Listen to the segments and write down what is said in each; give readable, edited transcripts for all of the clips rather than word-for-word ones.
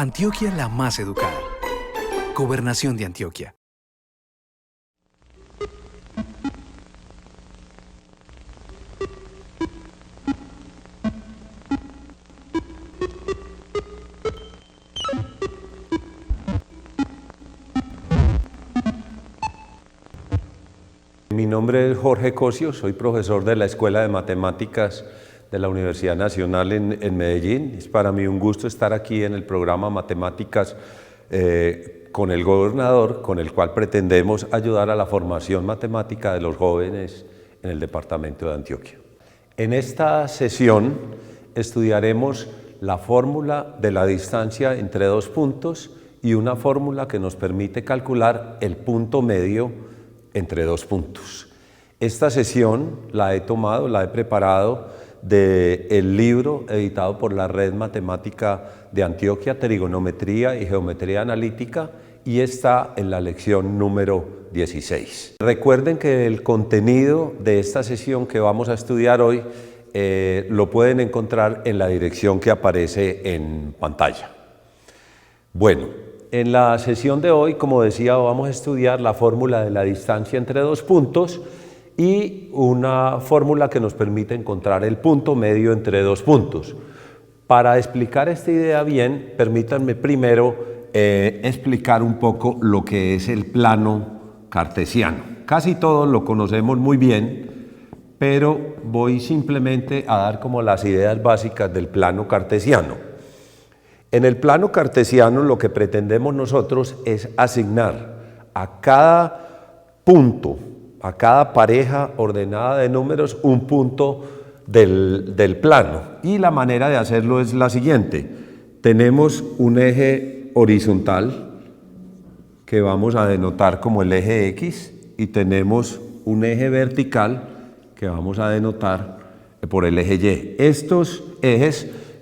Antioquia la más educada. Gobernación de Antioquia. Mi nombre es Jorge Cosio, soy profesor de la Escuela de Matemáticas de la Universidad Nacional en Medellín. Es para mí un gusto estar aquí en el programa Matemáticas con el gobernador, con el cual pretendemos ayudar a la formación matemática de los jóvenes en el departamento de Antioquia. En esta sesión estudiaremos la fórmula de la distancia entre dos puntos y una fórmula que nos permite calcular el punto medio entre dos puntos. Esta sesión la he preparado del libro editado por la Red Matemática de Antioquia, Trigonometría y Geometría Analítica, y está en la lección número 16. Recuerden que el contenido de esta sesión que vamos a estudiar hoy lo pueden encontrar en la dirección que aparece en pantalla. Bueno, en la sesión de hoy, como decía, vamos a estudiar la fórmula de la distancia entre dos puntos y una fórmula que nos permite encontrar el punto medio entre dos puntos. Para explicar esta idea bien, permítanme primero explicar un poco lo que es el plano cartesiano. Casi todos lo conocemos muy bien, pero voy simplemente a dar como las ideas básicas del plano cartesiano. En el plano cartesiano lo que pretendemos nosotros es asignar a cada punto, a cada pareja ordenada de números, un punto del plano. Y la manera de hacerlo es la siguiente. Tenemos un eje horizontal que vamos a denotar como el eje X y tenemos un eje vertical que vamos a denotar por el eje Y.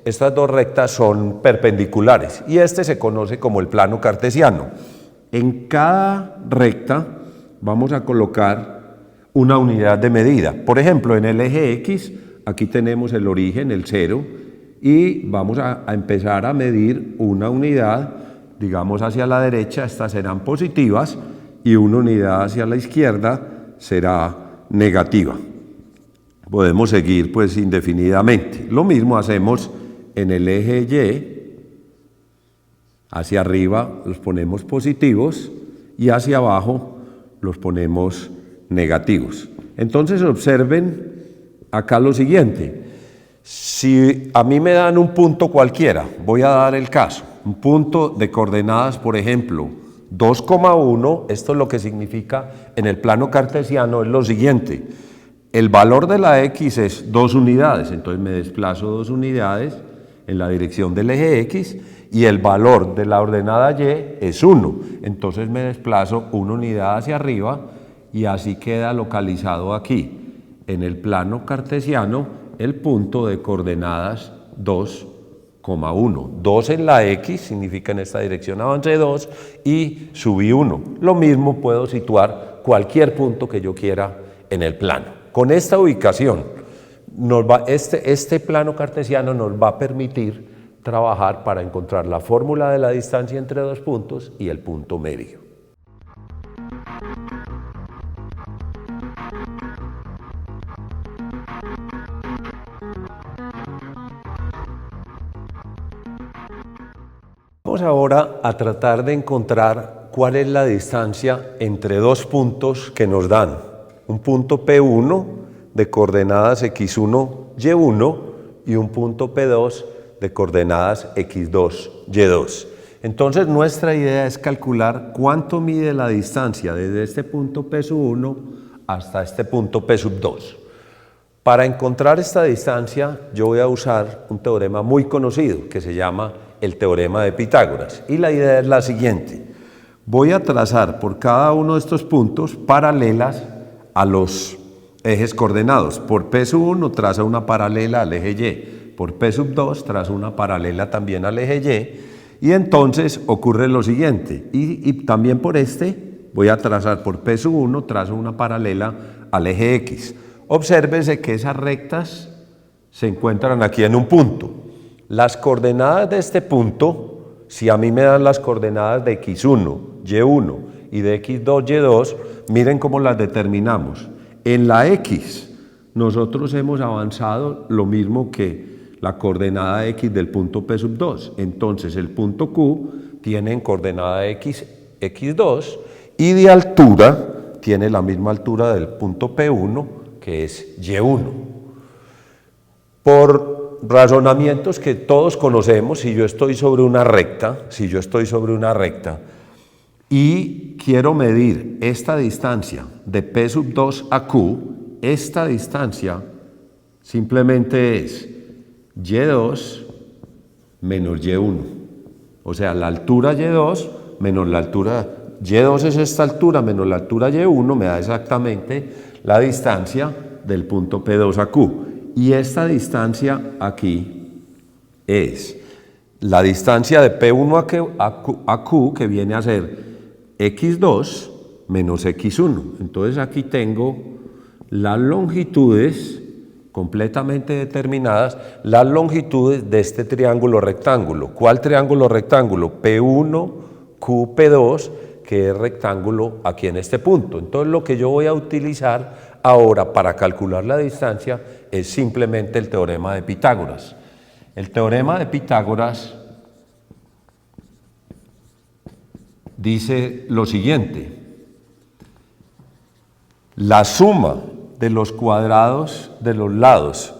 Estas dos rectas son perpendiculares y este se conoce como el plano cartesiano. En cada recta vamos a colocar una unidad de medida. Por ejemplo, en el eje X, aquí tenemos el origen, el 0, y vamos a empezar a medir una unidad, digamos hacia la derecha, estas serán positivas, y una unidad hacia la izquierda será negativa. Podemos seguir pues indefinidamente. Lo mismo hacemos en el eje Y, hacia arriba los ponemos positivos y hacia abajo los ponemos negativos. Entonces observen acá lo siguiente. Si a mí me dan un punto cualquiera, voy a dar el caso, un punto de coordenadas, por ejemplo, 2,1, esto es lo que significa en el plano cartesiano, es lo siguiente. El valor de la X es 2 unidades, entonces me desplazo 2 unidades en la dirección del eje X y el valor de la ordenada Y es 1. Entonces me desplazo 1 unidad hacia arriba y así queda localizado aquí en el plano cartesiano el punto de coordenadas 2,1. 2 en la X significa en esta dirección avancé 2 y subí 1. Lo mismo puedo situar cualquier punto que yo quiera en el plano. Con esta ubicación, este plano cartesiano nos va a permitir trabajar para encontrar la fórmula de la distancia entre dos puntos y el punto medio. Vamos ahora a tratar de encontrar cuál es la distancia entre dos puntos que nos dan. Un punto P1 de coordenadas x1, y1 y un punto P2 de coordenadas x2, y2. Entonces nuestra idea es calcular cuánto mide la distancia desde este punto P1 hasta este punto P2. Para encontrar esta distancia yo voy a usar un teorema muy conocido que se llama el teorema de Pitágoras y la idea es la siguiente. Voy a trazar por cada uno de estos puntos paralelas a los ejes coordenados. Por P1 traza una paralela al eje Y, por P2 traza una paralela también al eje Y, y entonces ocurre lo siguiente, y también por este voy a trazar por P1, trazo una paralela al eje X. Obsérvese que esas rectas se encuentran aquí en un punto. Las coordenadas de este punto Si a mí me dan las coordenadas de x1, y1 y de x2, y2, miren cómo las determinamos. En la x, nosotros hemos avanzado lo mismo que la coordenada x del punto P sub 2. Entonces el punto Q tiene en coordenada x, x2, y de altura tiene la misma altura del punto P1, que es y1. Por razonamientos que todos conocemos, si yo estoy sobre una recta, y quiero medir esta distancia de P sub 2 a Q, esta distancia simplemente es y2 menos y1. O sea, la altura y2 menos la altura y2 es esta altura menos la altura y1 me da exactamente la distancia del punto P2 a Q. Y esta distancia aquí es la distancia de P1 a Q, que viene a ser x2 menos x1. Entonces aquí tengo las longitudes completamente determinadas, las longitudes de este triángulo rectángulo. ¿Cuál triángulo rectángulo? P1, Q, P2, que es rectángulo aquí en este punto. Entonces lo que yo voy a utilizar ahora para calcular la distancia es simplemente el teorema de Pitágoras. El teorema de Pitágoras dice lo siguiente: la suma de los cuadrados de los lados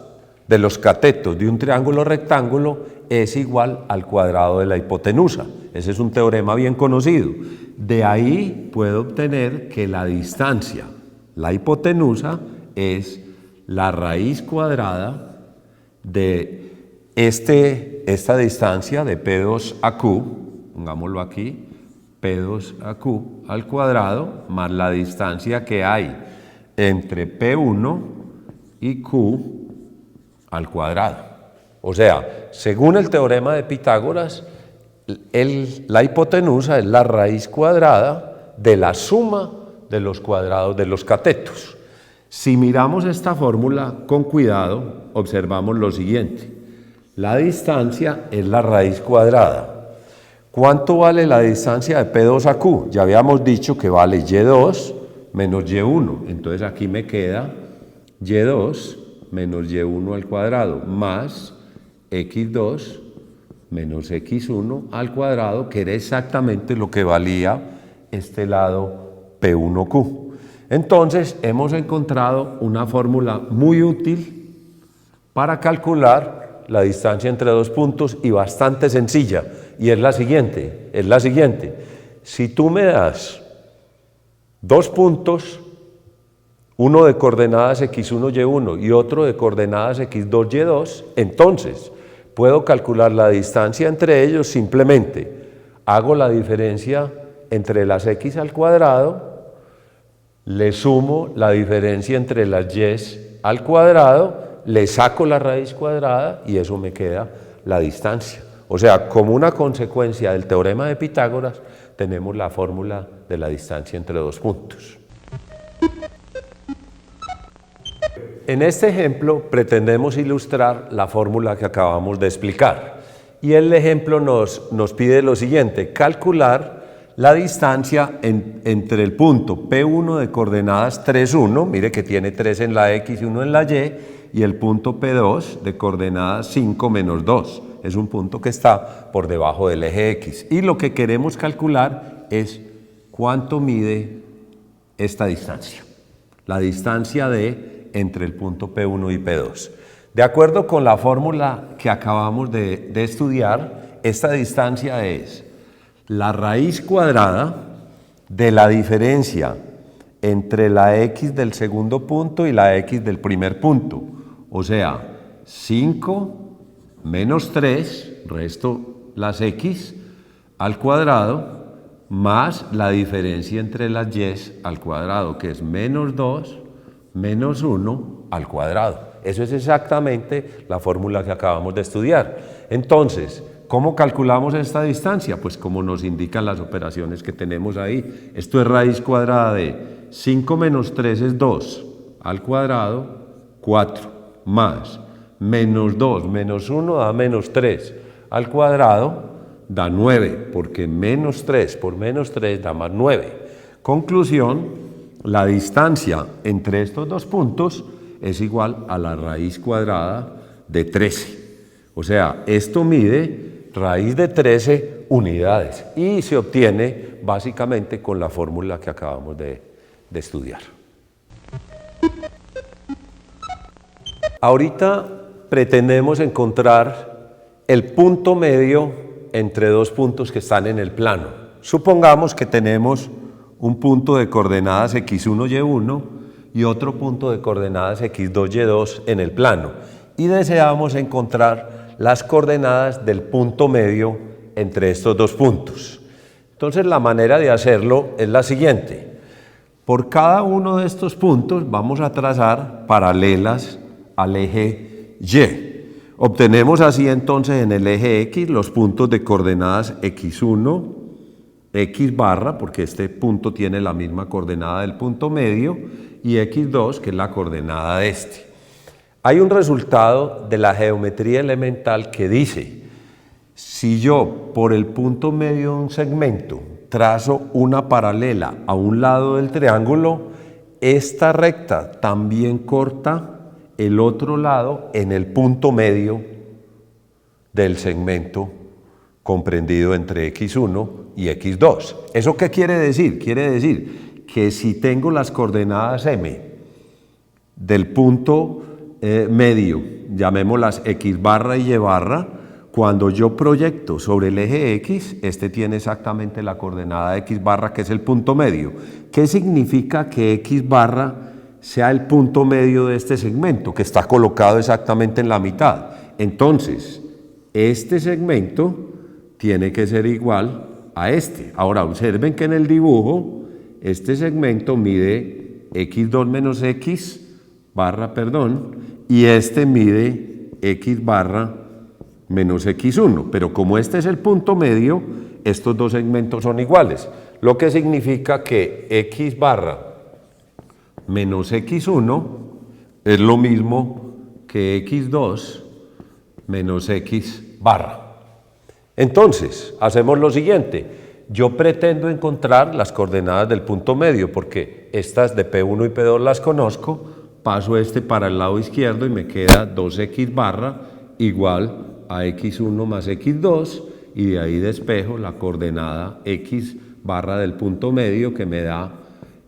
de los catetos de un triángulo rectángulo es igual al cuadrado de la hipotenusa. Ese es un teorema bien conocido. De ahí puedo obtener que la distancia, la hipotenusa, es la raíz cuadrada de esta distancia de P2 a Q, pongámoslo aquí, P2 a Q al cuadrado, más la distancia que hay entre P1 y Q al cuadrado. O sea, según el teorema de Pitágoras, la hipotenusa es la raíz cuadrada de la suma de los cuadrados de los catetos. Si miramos esta fórmula con cuidado, observamos lo siguiente: la distancia es la raíz cuadrada. ¿Cuánto vale la distancia de P2 a Q? Ya habíamos dicho que vale y2 menos y1. Entonces aquí me queda y2 menos y1 al cuadrado más x2 menos x1 al cuadrado, que era exactamente lo que valía este lado P1Q. Entonces hemos encontrado una fórmula muy útil para calcular la distancia entre dos puntos y bastante sencilla, y es la siguiente, si tú me das dos puntos, uno de coordenadas x1, y1 y otro de coordenadas x2, y2, entonces puedo calcular la distancia entre ellos simplemente. Hago la diferencia entre las x al cuadrado, le sumo la diferencia entre las y al cuadrado, le saco la raíz cuadrada y eso me queda la distancia. O sea, como una consecuencia del teorema de Pitágoras, tenemos la fórmula de la distancia entre dos puntos. En este ejemplo pretendemos ilustrar la fórmula que acabamos de explicar, y el ejemplo nos pide lo siguiente: calcular la distancia entre el punto P1 de coordenadas 3, 1, mire que tiene 3 en la X y 1 en la Y el punto P2 de coordenadas 5, menos 2. Es un punto que está por debajo del eje X. Y lo que queremos calcular es cuánto mide esta distancia, la distancia entre el punto P1 y P2. De acuerdo con la fórmula que acabamos de estudiar, esta distancia es la raíz cuadrada de la diferencia entre la X del segundo punto y la X del primer punto. O sea, 5 menos 3, resto las X al cuadrado, más la diferencia entre las Y al cuadrado, que es menos 2 menos 1 al cuadrado. Eso es exactamente la fórmula que acabamos de estudiar. Entonces, ¿cómo calculamos esta distancia? Pues como nos indican las operaciones que tenemos ahí. Esto es raíz cuadrada de 5 menos 3 es 2 al cuadrado, 4, más menos 2 menos 1 da menos 3 al cuadrado, da 9, porque menos 3 por menos 3 da más 9. Conclusión, la distancia entre estos dos puntos es igual a la raíz cuadrada de 13. O sea, esto mide raíz de 13 unidades y se obtiene básicamente con la fórmula que acabamos de estudiar. Ahorita pretendemos encontrar el punto medio entre dos puntos que están en el plano. Supongamos que tenemos un punto de coordenadas x1, y1 y otro punto de coordenadas x2, y2 en el plano y deseamos encontrar las coordenadas del punto medio entre estos dos puntos. Entonces la manera de hacerlo es la siguiente. Por cada uno de estos puntos vamos a trazar paralelas al eje Y. Obtenemos así entonces en el eje X los puntos de coordenadas x1, x barra, porque este punto tiene la misma coordenada del punto medio, y x2, que es la coordenada de este. Hay un resultado de la geometría elemental que dice, si yo por el punto medio de un segmento trazo una paralela a un lado del triángulo, esta recta también corta el otro lado en el punto medio del segmento comprendido entre x1 y x2. ¿Eso qué quiere decir? Quiere decir que si tengo las coordenadas m del punto medio, llamémoslas x barra y y barra, cuando yo proyecto sobre el eje X, este tiene exactamente la coordenada X barra, que es el punto medio. ¿Qué significa que X barra sea el punto medio de este segmento, que está colocado exactamente en la mitad? Entonces, este segmento tiene que ser igual a este. Ahora, observen que en el dibujo, este segmento mide x2 menos x barra, y este mide x barra menos x1, pero como este es el punto medio, estos dos segmentos son iguales, lo que significa que x barra menos x1 es lo mismo que x2 menos x barra. Entonces, hacemos lo siguiente, yo pretendo encontrar las coordenadas del punto medio, porque estas de P1 y P2 las conozco, paso este para el lado izquierdo y me queda 2x barra igual a x1 más x2 y de ahí despejo la coordenada x barra del punto medio que me da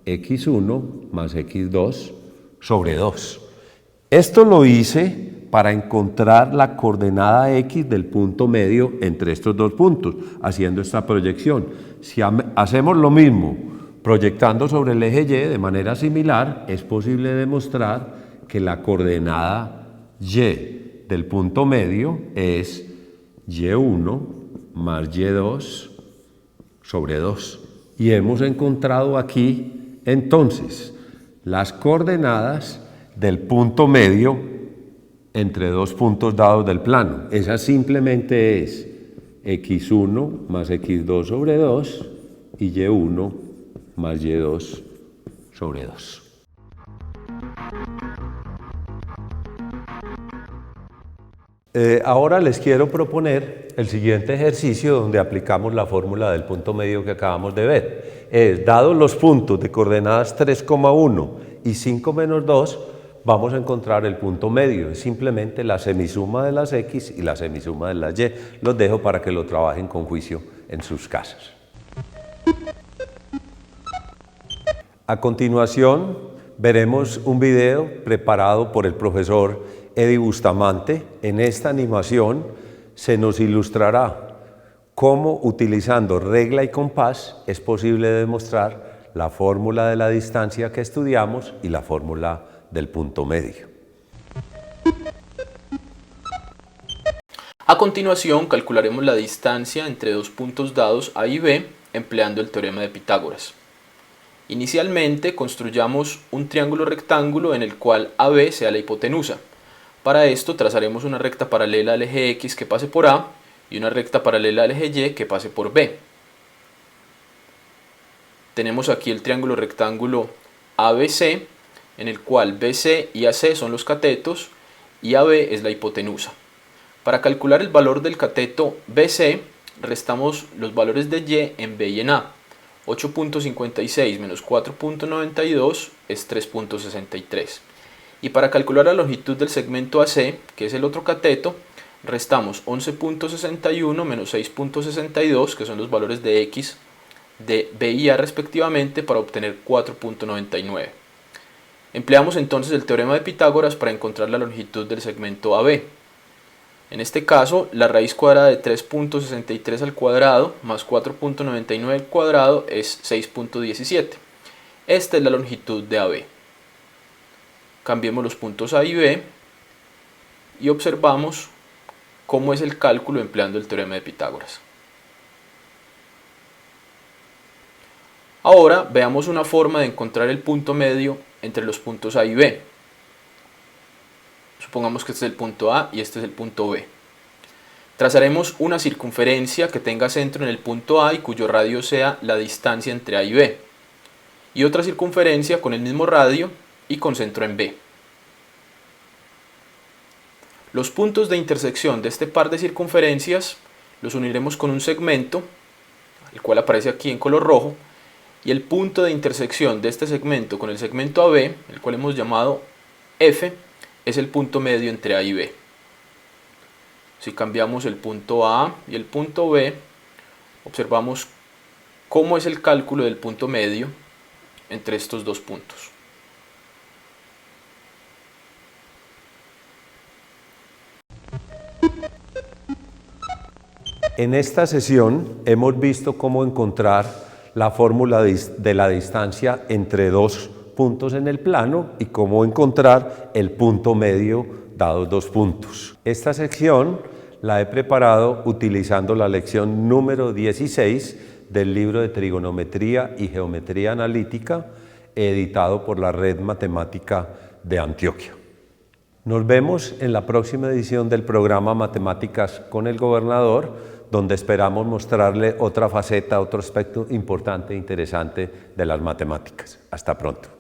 x1 más x2 sobre 2. Esto lo hice para encontrar la coordenada x del punto medio entre estos dos puntos, haciendo esta proyección. Si hacemos lo mismo proyectando sobre el eje Y de manera similar, es posible demostrar que la coordenada y del punto medio es y1 más y2 sobre 2. Y hemos encontrado aquí entonces las coordenadas del punto medio entre dos puntos dados del plano. Esa simplemente es x1 más x2 sobre 2 y y1 más y2 sobre 2. Ahora les quiero proponer el siguiente ejercicio donde aplicamos la fórmula del punto medio que acabamos de ver. Dados los puntos de coordenadas 3,1 y 5 menos 2, vamos a encontrar el punto medio. Es simplemente la semisuma de las x y la semisuma de las y. Los dejo para que lo trabajen con juicio en sus casas. A continuación, veremos un video preparado por el profesor Eddie Bustamante. En esta animación se nos ilustrará cómo, utilizando regla y compás, es posible demostrar la fórmula de la distancia que estudiamos y la fórmula del punto medio. A continuación, calcularemos la distancia entre dos puntos dados A y B empleando el teorema de Pitágoras. Inicialmente, construyamos un triángulo rectángulo en el cual AB sea la hipotenusa. Para esto trazaremos una recta paralela al eje X que pase por A y una recta paralela al eje Y que pase por B. Tenemos aquí el triángulo rectángulo ABC, en el cual BC y AC son los catetos y AB es la hipotenusa. Para calcular el valor del cateto BC, restamos los valores de y en b y en a. 8.56 menos 4.92 es 3.63. Y para calcular la longitud del segmento AC, que es el otro cateto, restamos 11.61 menos 6.62, que son los valores de x, de b y a respectivamente, para obtener 4.99. Empleamos entonces el teorema de Pitágoras para encontrar la longitud del segmento AB. En este caso, la raíz cuadrada de 3.63 al cuadrado más 4.99 al cuadrado es 6.17. Esta es la longitud de AB. Cambiemos los puntos A y B y observamos cómo es el cálculo empleando el teorema de Pitágoras. Ahora veamos una forma de encontrar el punto medio entre los puntos A y B. Supongamos que este es el punto A y este es el punto B. Trazaremos una circunferencia que tenga centro en el punto A y cuyo radio sea la distancia entre A y B, y otra circunferencia con el mismo radio y con centro en B. Los puntos de intersección de este par de circunferencias los uniremos con un segmento, el cual aparece aquí en color rojo, y el punto de intersección de este segmento con el segmento AB, el cual hemos llamado F, es el punto medio entre A y B. Si cambiamos el punto A y el punto B, observamos cómo es el cálculo del punto medio entre estos dos puntos. En esta sesión hemos visto cómo encontrar la fórmula de la distancia entre dos puntos en el plano y cómo encontrar el punto medio dados dos puntos. Esta sección la he preparado utilizando la lección número 16 del libro de Trigonometría y Geometría Analítica, editado por la Red Matemática de Antioquia. Nos vemos en la próxima edición del programa Matemáticas con el Gobernador, donde esperamos mostrarle otra faceta, otro aspecto importante e interesante de las matemáticas. Hasta pronto.